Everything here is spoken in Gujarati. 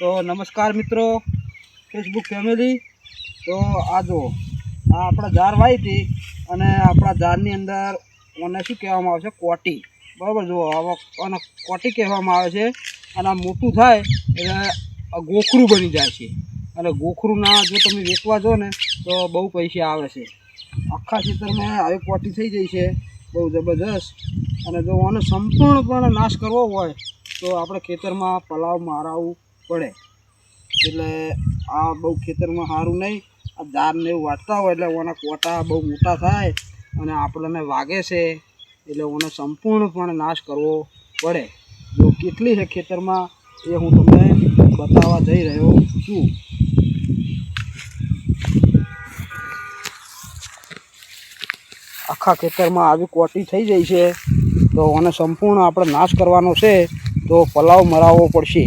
તો નમસ્કાર મિત્રો, ફેસબુક ફેમિલી. તો આ જો આ આપણા ઝાર વાવી હતી અને આપણા ઝારની અંદર મને શું કહેવામાં આવે છે, કોટી. બરાબર, જુઓ આને કોટી કહેવામાં આવે છે. અને આ મોટું થાય એટલે ગોખરું બની જાય છે. અને ગોખરુંના જો તમે વેચવા જો ને તો બહુ પૈસા આવે છે. આખા ખેતરમાં આવી કોટી થઈ જાય છે, બહુ જબરજસ્ત. અને જો આને સંપૂર્ણપણે નાશ કરવો હોય તો આપણે ખેતરમાં પલાવ મારાવવું પડે. એટલે આ બહુ ખેતરમાં સારું નહીં. આ ઝાડને એવું વાટતા હોય એટલે ઓના કોટા બહુ મોટા થાય અને આપણને વાગે છે. એટલે ઓને સંપૂર્ણપણે નાશ કરવો પડે. જો કેટલી છે ખેતરમાં એ હું તમને બતાવવા જઈ રહ્યો છું. આખા ખેતરમાં આવી કોટી થઈ જાય છે તો આને સંપૂર્ણ આપણે નાશ કરવાનો છે. તો પલાવ મરાવવો પડશે.